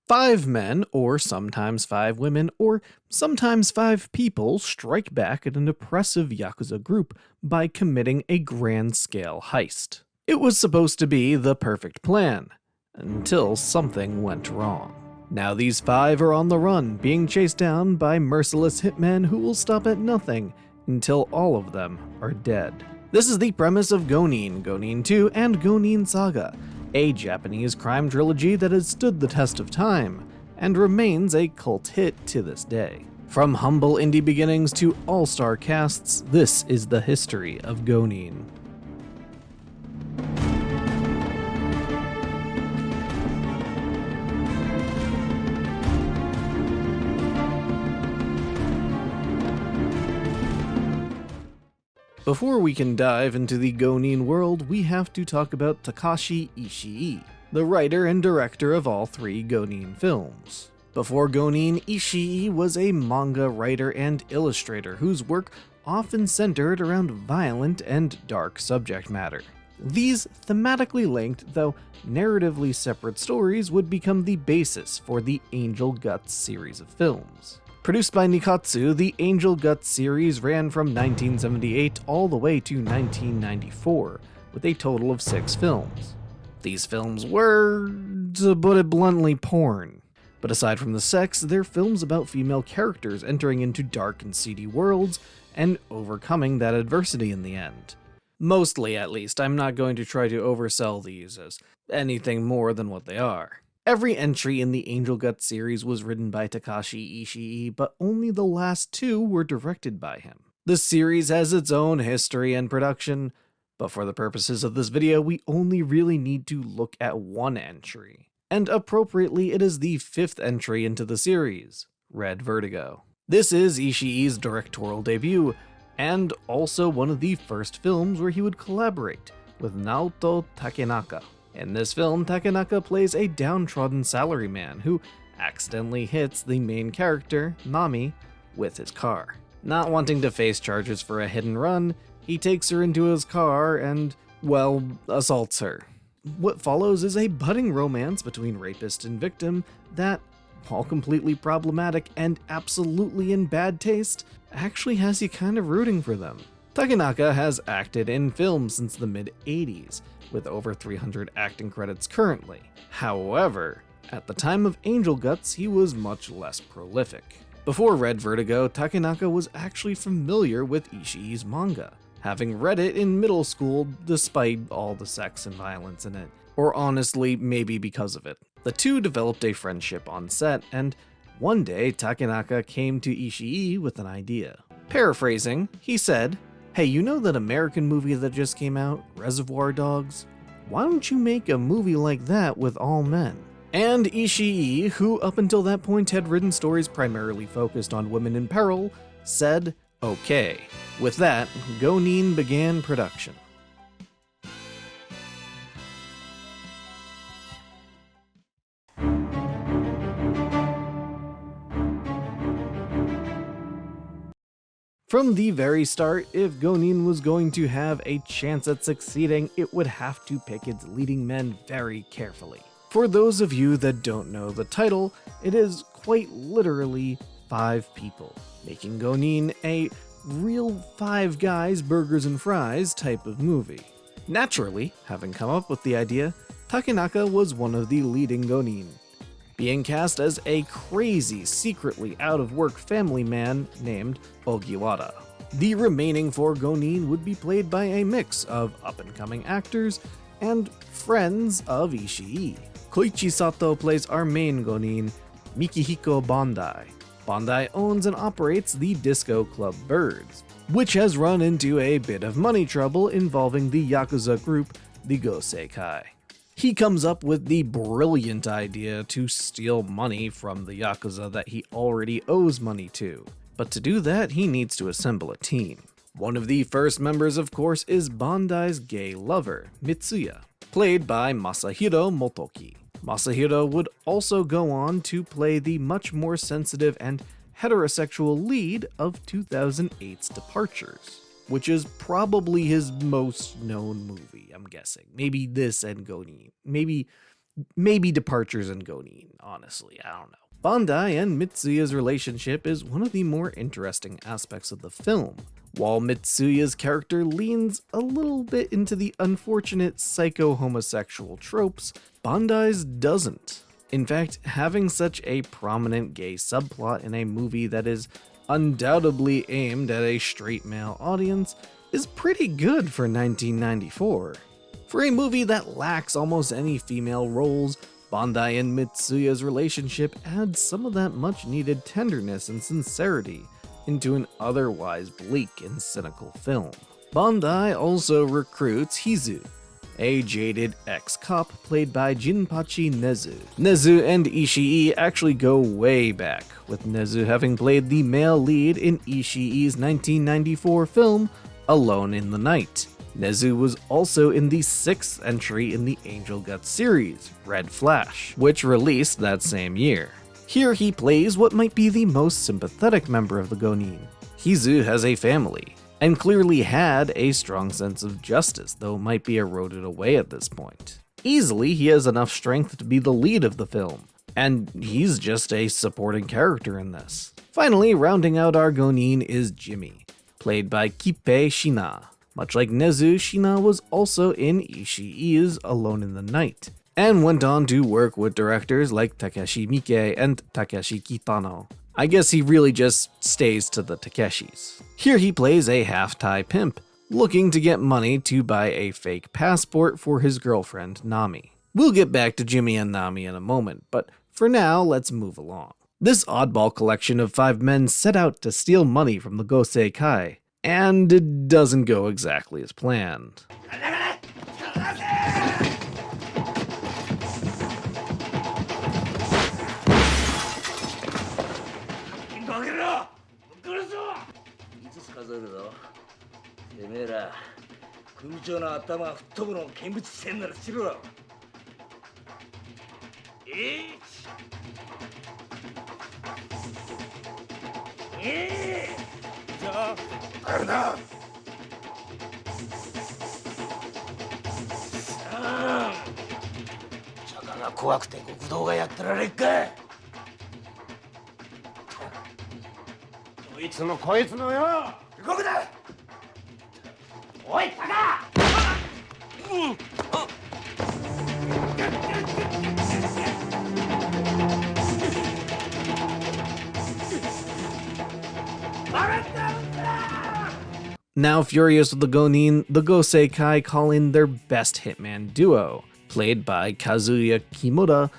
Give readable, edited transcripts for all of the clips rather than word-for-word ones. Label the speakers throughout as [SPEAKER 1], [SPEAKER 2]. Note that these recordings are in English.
[SPEAKER 1] 5 men, or sometimes 5 women, or sometimes 5 people strike back at an oppressive Yakuza group by committing a grand-scale heist. It was supposed to be the perfect plan, until something went wrong. Now these 5 are on the run, being chased down by merciless hitmen who will stop at nothing until all of them are dead. This is the premise of Gonin, Gonine II, and Gonine Saga, a Japanese crime trilogy that has stood the test of time and remains a cult hit to this day. From humble indie beginnings to all-star casts, this is the history of Gonin. Before we can dive into the Gonin world, we have to talk about Takashi Ishii, the writer and director of all 3 Gonin films. Before Gonin, Ishii was a manga writer and illustrator whose work often centered around violent and dark subject matter. These thematically linked, though narratively separate stories would become the basis for the Angel Guts series of films. Produced by Nikatsu, the Angel Guts series ran from 1978 all the way to 1994, with a total of 6 films. These films were, to put it bluntly, porn. But aside from the sex, they're films about female characters entering into dark and seedy worlds and overcoming that adversity in the end. Mostly, at least. I'm not going to try to oversell these as anything more than what they are. Every entry in the Angel Guts series was written by Takashi Ishii, but only the last 2 were directed by him. The series has its own history and production, but for the purposes of this video, we only really need to look at one entry. And appropriately, it is the 5th entry into the series, Red Vertigo. This is Ishii's directorial debut, and also one of the first films where he would collaborate with Naoto Takenaka. In this film, Takenaka plays a downtrodden salaryman who accidentally hits the main character, Nami, with his car. Not wanting to face charges for a hit and run, he takes her into his car and, well, assaults her. What follows is a budding romance between rapist and victim that, while completely problematic and absolutely in bad taste, actually has you kind of rooting for them. Takenaka has acted in films since the mid-80s, with over 300 acting credits currently. However, at the time of Angel Guts, he was much less prolific. Before Red Vertigo, Takenaka was actually familiar with Ishii's manga, having read it in middle school despite all the sex and violence in it, or honestly, maybe because of it. The two developed a friendship on set, and one day Takenaka came to Ishii with an idea. Paraphrasing, he said, "Hey, you know that American movie that just came out, Reservoir Dogs? Why don't you make a movie like that with all men?" And Ishii, who up until that point had written stories primarily focused on women in peril, said, okay. With that, Gonin began production. From the very start, if Gonin was going to have a chance at succeeding, it would have to pick its leading men very carefully. For those of you that don't know the title, it is quite literally 5 people, making Gonin a real 5 guys, burgers and fries type of movie. Naturally, having come up with the idea, Takenaka was one of the leading Gonin, being cast as a crazy, secretly out-of-work family man named Ogiwara. The remaining 4 Gonin would be played by a mix of up-and-coming actors and friends of Ishii. Koichi Sato plays our main Gonin, Mikihiko Bandai. Bandai owns and operates the disco club Birds, which has run into a bit of money trouble involving the Yakuza group, the Goseikai. He comes up with the brilliant idea to steal money from the Yakuza that he already owes money to. But to do that, he needs to assemble a team. One of the first members, of course, is Bandai's gay lover, Mitsuya, played by Masahiro Motoki. Masahiro would also go on to play the much more sensitive and heterosexual lead of 2008's Departures, which is probably his most known movie, I'm guessing. Maybe this and Gonin. Maybe maybe departures in Gonin, honestly, I don't know. Bandai and Mitsuya's relationship is one of the more interesting aspects of the film. While Mitsuya's character leans a little bit into the unfortunate psycho-homosexual tropes, Bandai's doesn't. In fact, having such a prominent gay subplot in a movie that is undoubtedly aimed at a straight male audience is pretty good for 1994. For a movie that lacks almost any female roles, Bandai and Mitsuya's relationship adds some of that much needed tenderness and sincerity into an otherwise bleak and cynical film. Bandai also recruits Hizu, a jaded ex-cop played by Jinpachi Nezu. Nezu and Ishii actually go way back, with Nezu having played the male lead in Ishii's 1994 film Alone in the Night. Nezu was also in the 6th entry in the Angel Guts series, Red Flash, which released that same year. Here he plays what might be the most sympathetic member of the Gonin. Hizu has a family, and clearly had a strong sense of justice, though might be eroded away at this point. Easily, he has enough strength to be the lead of the film, and he's just a supporting character in this. Finally, rounding out our Gonin is Jimmy, played by Kippei Shina. Much like Nezu, Shina was also in Ishii's Alone in the Night, and went on to work with directors like Takeshi Miike and Takeshi Kitano. I guess he really just stays to the Takeshis. Here he plays a half-Thai pimp, looking to get money to buy a fake passport for his girlfriend, Nami. We'll get back to Jimmy and Nami in a moment, but for now, let's move along. This oddball collection of 5 men set out to steal money from the Gosei Kai, and it doesn't go exactly as planned. Now furious with the Gonin, the Gosei Kai call in their best hitman duo, played by Kazuya Kimura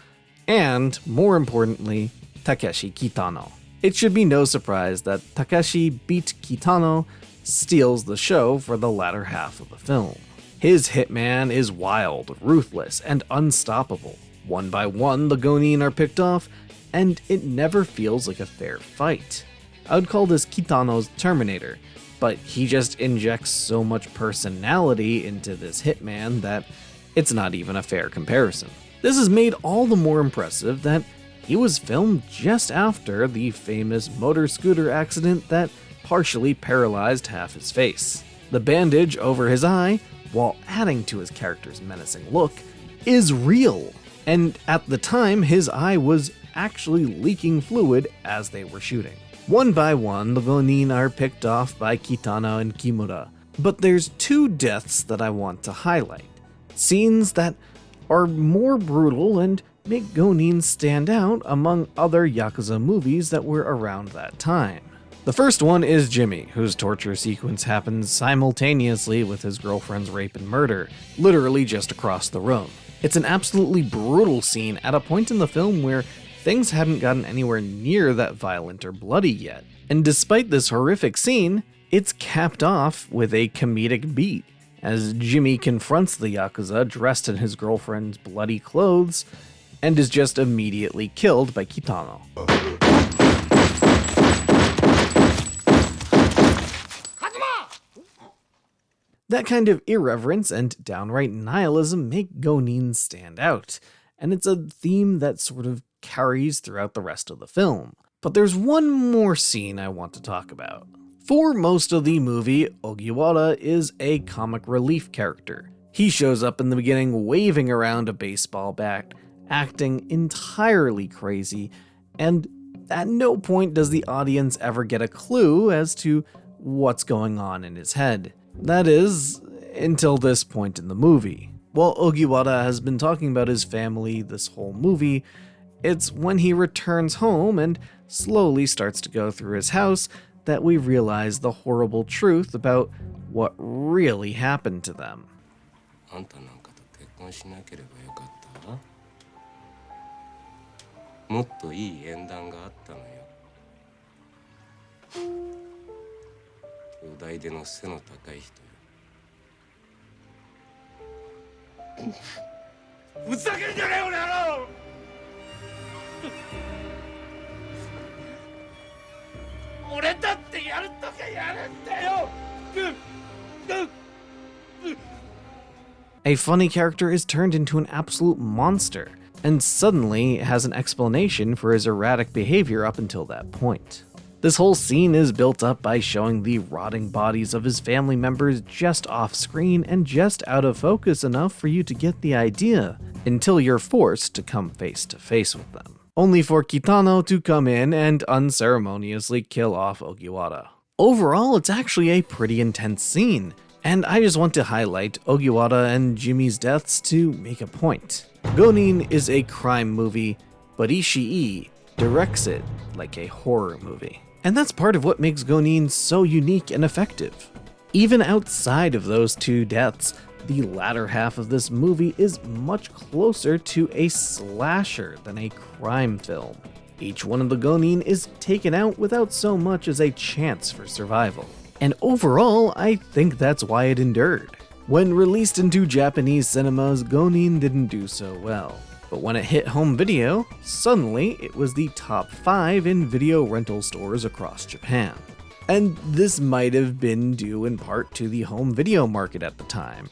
[SPEAKER 1] and, more importantly, Takeshi Kitano. It should be no surprise that Takeshi beat Kitano steals the show for the latter half of the film. His hitman is wild, ruthless, and unstoppable. One by one, the Gonin are picked off, and it never feels like a fair fight. I would call this Kitano's Terminator, but he just injects so much personality into this hitman that it's not even a fair comparison. This is made all the more impressive that he was filmed just after the famous motor scooter accident that partially paralyzed half his face. The bandage over his eye, while adding to his character's menacing look, is real, and at the time his eye was actually leaking fluid as they were shooting. One by one, the Gonin are picked off by Kitano and Kimura, but there's 2 deaths that I want to highlight. Scenes that are more brutal and make Gonin stand out among other Yakuza movies that were around that time. The first one is Jimmy, whose torture sequence happens simultaneously with his girlfriend's rape and murder, literally just across the room. It's an absolutely brutal scene at a point in the film where things hadn't gotten anywhere near that violent or bloody yet. And despite this horrific scene, it's capped off with a comedic beat, as Jimmy confronts the Yakuza dressed in his girlfriend's bloody clothes, and is just immediately killed by Kitano. That kind of irreverence and downright nihilism make Gonin stand out, and it's a theme that sort of carries throughout the rest of the film. But there's one more scene I want to talk about. For most of the movie, Ogiwara is a comic relief character. He shows up in the beginning waving around a baseball bat, acting entirely crazy, and at no point does the audience ever get a clue as to what's going on in his head. That is, until this point in the movie. While Ogiwara has been talking about his family this whole movie, it's when he returns home and slowly starts to go through his house that we realize the horrible truth about what really happened to them.
[SPEAKER 2] あんたなんかと結婚しなければよかったわ。もっといい縁談があったのよ。兄弟での背の高い人よ。ふざけんじゃねえ、俺野郎！俺だってやるときはやるんだよ。
[SPEAKER 1] A funny character is turned into an absolute monster, and suddenly has an explanation for his erratic behavior up until that point. This whole scene is built up by showing the rotting bodies of his family members just off screen and just out of focus enough for you to get the idea, until you're forced to come face to face with them, only for Kitano to come in and unceremoniously kill off Ogiwara. Overall, it's actually a pretty intense scene, and I just want to highlight Ogiwara and Jimmy's deaths to make a point. Gonin is a crime movie, but Ishii directs it like a horror movie. And that's part of what makes Gonin so unique and effective. Even outside of those two deaths, the latter half of this movie is much closer to a slasher than a crime film. Each one of the Gonin is taken out without so much as a chance for survival. And overall, I think that's why it endured. When released into Japanese cinemas, Gonin didn't do so well. But when it hit home video, suddenly it was the top 5 in video rental stores across Japan. And this might have been due in part to the home video market at the time.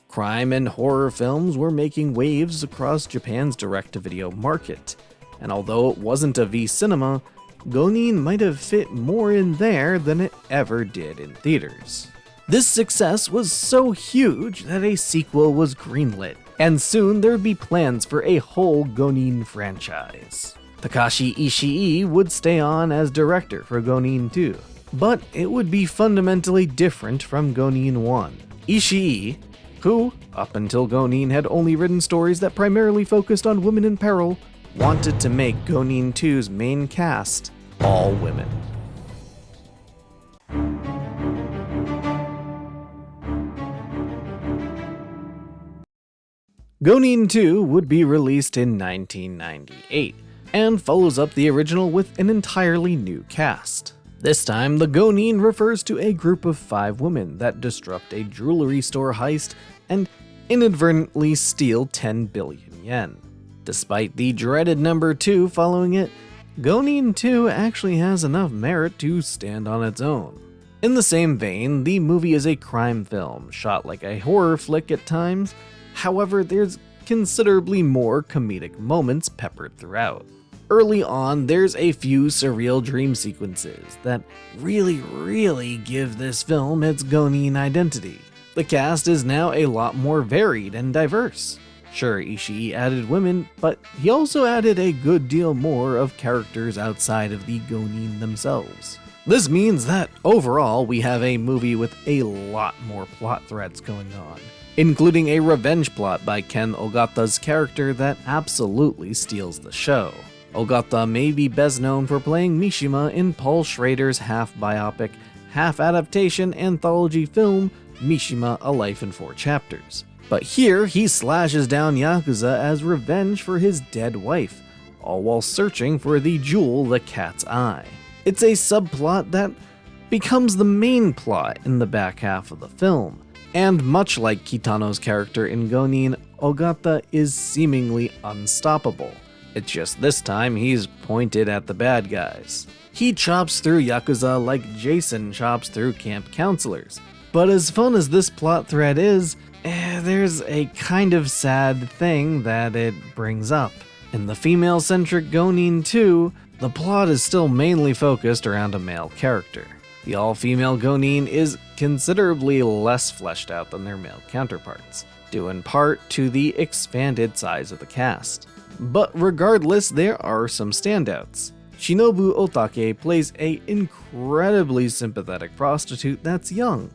[SPEAKER 1] Crime and horror films were making waves across Japan's direct-to-video market, and although it wasn't a V cinema, Gonin might have fit more in there than it ever did in theaters. This success was so huge that a sequel was greenlit, and soon there would be plans for a whole Gonin franchise. Takashi Ishii would stay on as director for Gonine II, but it would be fundamentally different from Gonine 1. Ishii, who, up until Gonin had only written stories that primarily focused on women in peril, wanted to make Gonine 2's main cast all women. Gonine 2 would be released in 1998, and follows up the original with an entirely new cast. This time, the Gonin refers to a group of 5 women that disrupt a jewelry store heist and inadvertently steal 10 billion yen. Despite the dreaded number 2 following it, Gonine 2 actually has enough merit to stand on its own. In the same vein, the movie is a crime film, shot like a horror flick at times. However, there's considerably more comedic moments peppered throughout. Early on, there's a few surreal dream sequences that really give this film its Gonin identity. The cast is now a lot more varied and diverse. Sure, Ishii added women, but he also added a good deal more of characters outside of the Gonin themselves. This means that overall we have a movie with a lot more plot threads going on, including a revenge plot by Ken Ogata's character that absolutely steals the show. Ogata may be best known for playing Mishima in Paul Schrader's half-biopic, half-adaptation anthology film Mishima: A Life in 4 Chapters. But here, he slashes down Yakuza as revenge for his dead wife, all while searching for the jewel, the cat's eye. It's a subplot that becomes the main plot in the back half of the film, and much like Kitano's character in Gonin, Ogata is seemingly unstoppable. It's just this time he's pointed at the bad guys. He chops through Yakuza like Jason chops through camp counselors. But as fun as this plot thread is, there's a kind of sad thing that it brings up. In the female-centric Gonine 2, the plot is still mainly focused around a male character. The all-female Gonin is considerably less fleshed out than their male counterparts, due in part to the expanded size of the cast. But regardless, there are some standouts. Shinobu Otake plays a incredibly sympathetic prostitute that's young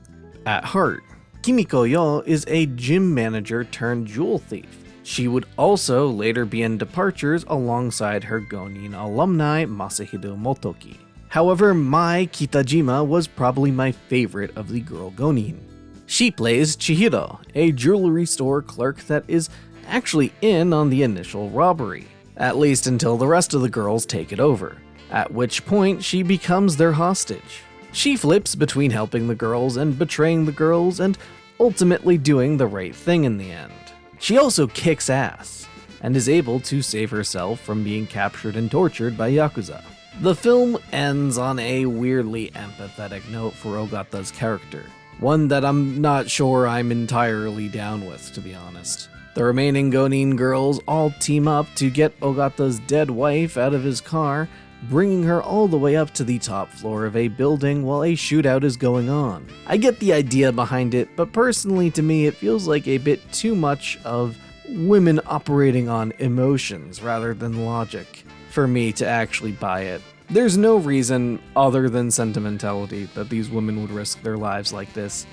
[SPEAKER 1] at heart. Kimiko Yo is a gym manager turned jewel thief. She would also later be in Departures alongside her Gonin alumni Masahiro Motoki. However, Mai Kitajima was probably my favorite of the girl Gonin. She plays Chihiro, a jewelry store clerk that is actually in on the initial robbery, at least until the rest of the girls take it over, at which point she becomes their hostage. She flips between helping the girls and betraying the girls and ultimately doing the right thing in the end. She also kicks ass, and is able to save herself from being captured and tortured by Yakuza. The film ends on a weirdly empathetic note for Ogata's character, one that I'm not sure I'm entirely down with, to be honest. The remaining Gonin girls all team up to get Ogata's dead wife out of his car, bringing her all the way up to the top floor of a building while a shootout is going on. I get the idea behind it, but personally to me it feels like a bit too much of women operating on emotions rather than logic for me to actually buy it. There's no reason other than sentimentality that these women would risk their lives like this,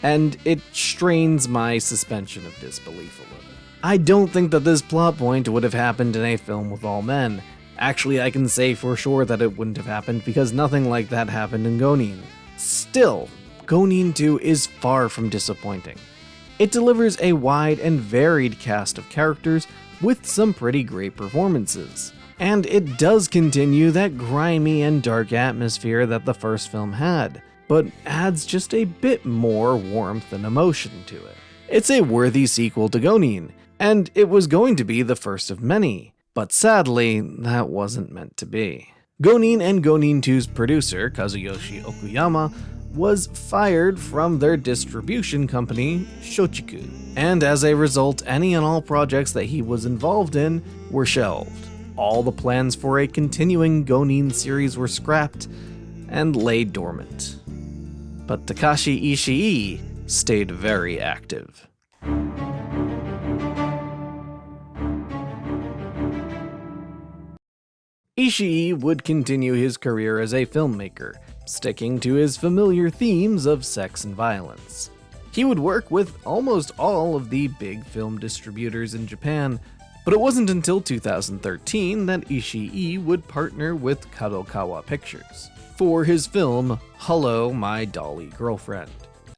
[SPEAKER 1] and it strains my suspension of disbelief a little. I don't think that this plot point would have happened in a film with all men. Actually, I can say for sure that it wouldn't have happened because nothing like that happened in Gonin. Still, Gonine II is far from disappointing. It delivers a wide and varied cast of characters with some pretty great performances. And it does continue that grimy and dark atmosphere that the first film had, but adds just a bit more warmth and emotion to it. It's a worthy sequel to Gonin, and it was going to be the first of many. But sadly, that wasn't meant to be. Gonin and Gonine II's producer, Kazuyoshi Okuyama, was fired from their distribution company, Shochiku, and as a result, any and all projects that he was involved in were shelved. All the plans for a continuing Gonin series were scrapped and lay dormant. But Takashi Ishii stayed very active. Ishii would continue his career as a filmmaker, sticking to his familiar themes of sex and violence. He would work with almost all of the big film distributors in Japan, but it wasn't until 2013 that Ishii would partner with Kadokawa Pictures for his film Hello, My Dolly Girlfriend.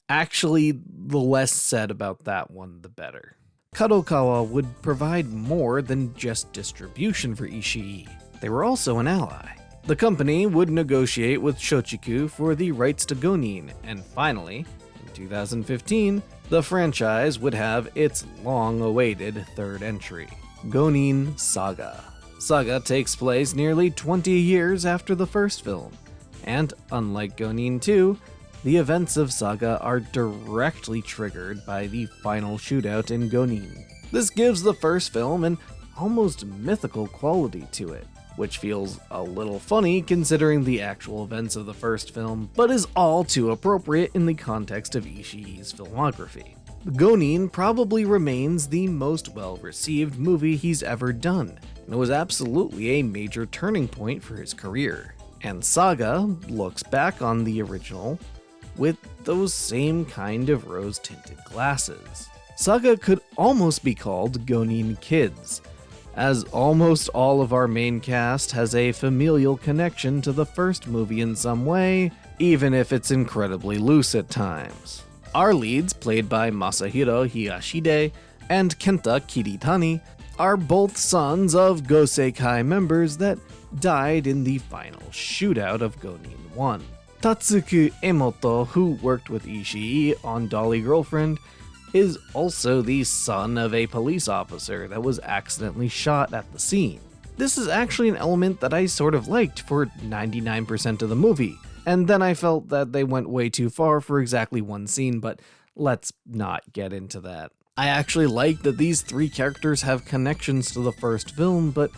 [SPEAKER 1] Actually, the less said about that one, the better. Kadokawa would provide more than just distribution for Ishii. They were also an ally. The company would negotiate with Shochiku for the rights to Gonin, and finally, in 2015, the franchise would have its long-awaited third entry, Gonine Saga. Saga takes place nearly 20 years after the first film, and unlike Gonine II, the events of Saga are directly triggered by the final shootout in Gonin. This gives the first film an almost mythical quality to it, which feels a little funny considering the actual events of the first film, but is all too appropriate in the context of Ishii's filmography. Gonin probably remains the most well-received movie he's ever done, and it was absolutely a major turning point for his career. And Saga looks back on the original with those same kind of rose-tinted glasses. Saga could almost be called Gonin Kids, as almost all of our main cast has a familial connection to the first movie in some way, even if it's incredibly loose at times. Our leads, played by Masahiro Higashide and Kenta Kiritani, are both sons of Goseikai members that died in the final shootout of Gonin 1. Tatsuku Emoto, who worked with Ishii on Dolly Girlfriend, is also the son of a police officer that was accidentally shot at the scene. This is actually an element that I sort of liked for 99% of the movie, and then I felt that they went way too far for exactly one scene, but let's not get into that. I actually like that these three characters have connections to the first film, but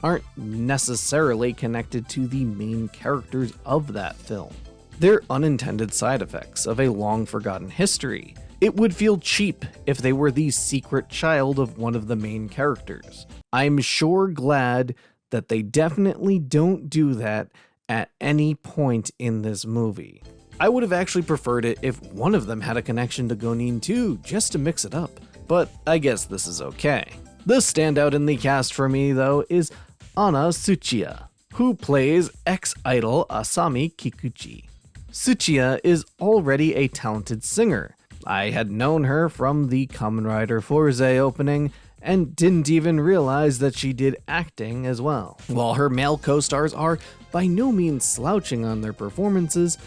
[SPEAKER 1] aren't necessarily connected to the main characters of that film. They're unintended side effects of a long-forgotten history, It would feel cheap if they were the secret child of one of the main characters. I'm sure glad that they definitely don't do that at any point in this movie. I would have actually preferred it if one of them had a connection to Gonine II, just to mix it up, but I guess this is okay. The standout in the cast for me, though, is Anna Tsuchiya, who plays ex-idol Asami Kikuchi. Tsuchiya is already a talented singer. I had known her from the Kamen Rider Fourze opening and didn't even realize that she did acting as well. While her male co-stars are by no means slouching on their performances,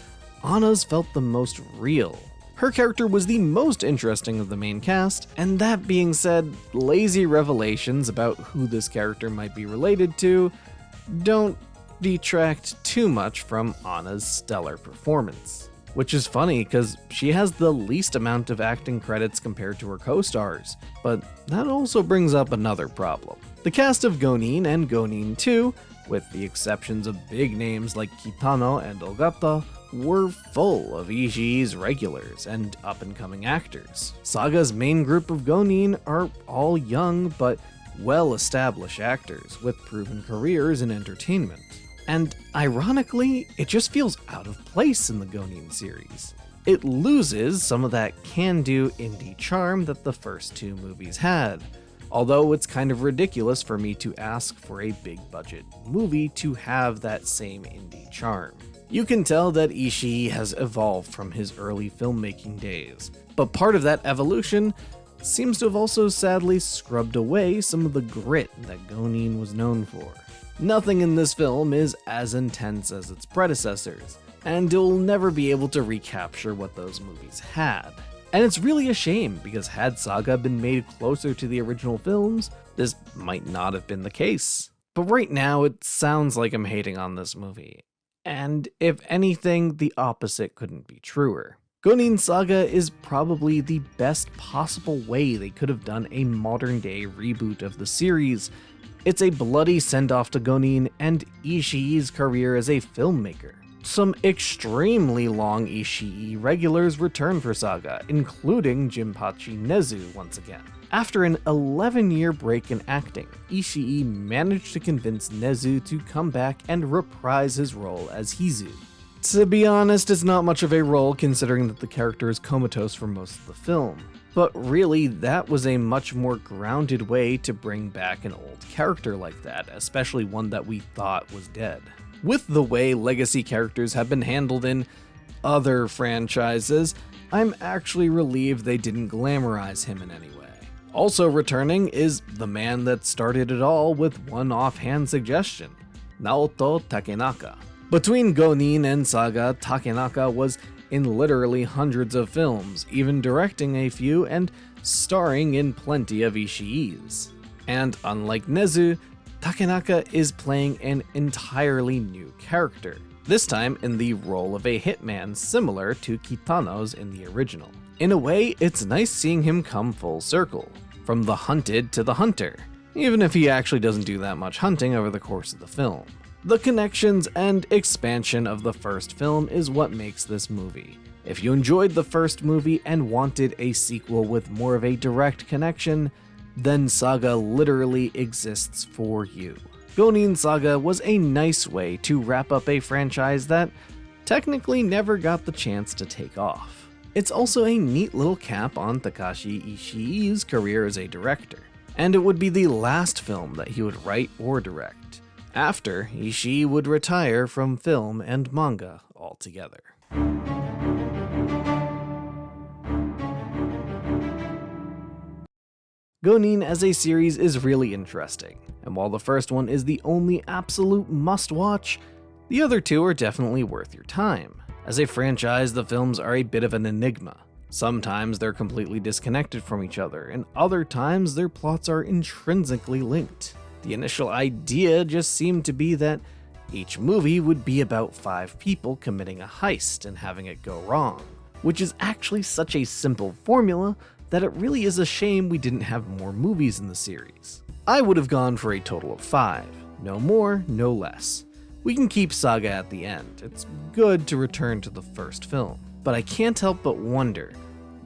[SPEAKER 1] Anna's felt the most real. Her character was the most interesting of the main cast, and that being said, lazy revelations about who this character might be related to don't detract too much from Anna's stellar performance. Which is funny because she has the least amount of acting credits compared to her co-stars, but that also brings up another problem. The cast of Gonin and Gonine II, with the exceptions of big names like Kitano and Ogata, were full of Ishii's regulars and up-and-coming actors. Saga's main group of Gonin are all young but well-established actors with proven careers in entertainment. And ironically, it just feels out of place in the Gonine series. It loses some of that can-do indie charm that the first two movies had, although it's kind of ridiculous for me to ask for a big-budget movie to have that same indie charm. You can tell that Ishii has evolved from his early filmmaking days, but part of that evolution seems to have also sadly scrubbed away some of the grit that Gonine was known for. Nothing in this film is as intense as its predecessors, and it'll never be able to recapture what those movies had. And it's really a shame, because had Saga been made closer to the original films, this might not have been the case. But right now, it sounds like I'm hating on this movie. And if anything, the opposite couldn't be truer. Gonine Saga is probably the best possible way they could have done a modern-day reboot of the series. It's a bloody send-off to Gonine and Ishii's career as a filmmaker. Some extremely long Ishii regulars return for Saga, including Jinpachi Nezu once again. After an 11-year break in acting, Ishii managed to convince Nezu to come back and reprise his role as Hizu. To be honest, it's not much of a role considering that the character is comatose for most of the film. But really, that was a much more grounded way to bring back an old character like that, especially one that we thought was dead. With the way legacy characters have been handled in other franchises, I'm actually relieved they didn't glamorize him in any way. Also returning is the man that started it all with one offhand suggestion, Naoto Takenaka. Between Gonin and Saga, Takenaka was in literally hundreds of films, even directing a few and starring in plenty of Ishii's. And unlike Nezu, Takenaka is playing an entirely new character, this time in the role of a hitman similar to Kitano's in the original. In a way, it's nice seeing him come full circle, from the hunted to the hunter, even if he actually doesn't do that much hunting over the course of the film. The connections and expansion of the first film is what makes this movie. If you enjoyed the first movie and wanted a sequel with more of a direct connection, then Saga literally exists for you. Gonine Saga was a nice way to wrap up a franchise that technically never got the chance to take off. It's also a neat little cap on Takashi Ishii's career as a director, and it would be the last film that he would write or direct. After, Ishii would retire from film and manga altogether. Gonin as a series is really interesting, and while the first one is the only absolute must-watch, the other two are definitely worth your time. As a franchise, the films are a bit of an enigma. Sometimes they're completely disconnected from each other, and other times their plots are intrinsically linked. The initial idea just seemed to be that each movie would be about 5 people committing a heist and having it go wrong, which is actually such a simple formula that it really is a shame we didn't have more movies in the series. I would have gone for a total of 5, no more, no less. We can keep Saga at the end, it's good to return to the first film, but I can't help but wonder,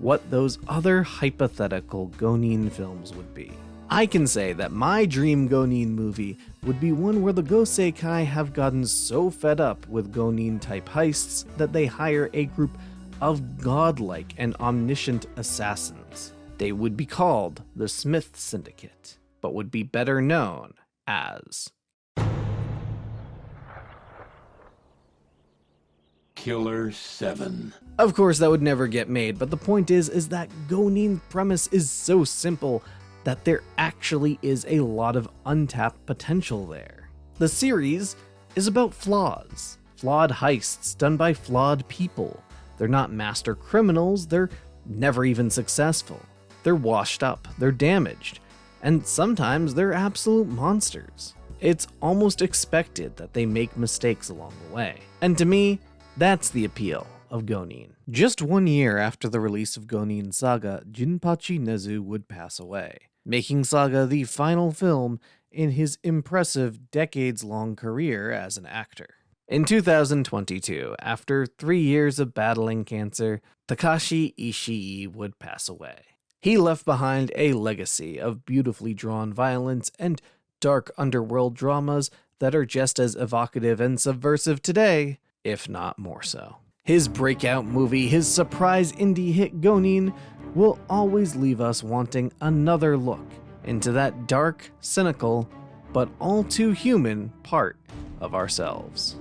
[SPEAKER 1] what those other hypothetical Gonin films would be. I can say that my dream Gonin movie would be one where the Goseikai have gotten so fed up with Gonin-type heists that they hire a group of godlike and omniscient assassins. They would be called the Smith Syndicate, but would be better known as
[SPEAKER 2] Killer 7.
[SPEAKER 1] Of course, that would never get made, but the point is that Gonin premise is so simple that there actually is a lot of untapped potential there. The series is about flaws, flawed heists done by flawed people. They're not master criminals, they're never even successful. They're washed up, they're damaged, and sometimes they're absolute monsters. It's almost expected that they make mistakes along the way. And to me, that's the appeal of Gonin. Just 1 year after the release of Gonine Saga, Jinpachi Nezu would pass away, making Saga the final film in his impressive decades-long career as an actor. In 2022, after 3 years of battling cancer, Takashi Ishii would pass away. He left behind a legacy of beautifully drawn violence and dark underworld dramas that are just as evocative and subversive today, if not more so. His breakout movie, his surprise indie hit Gonin, will always leave us wanting another look into that dark, cynical, but all too human part of ourselves.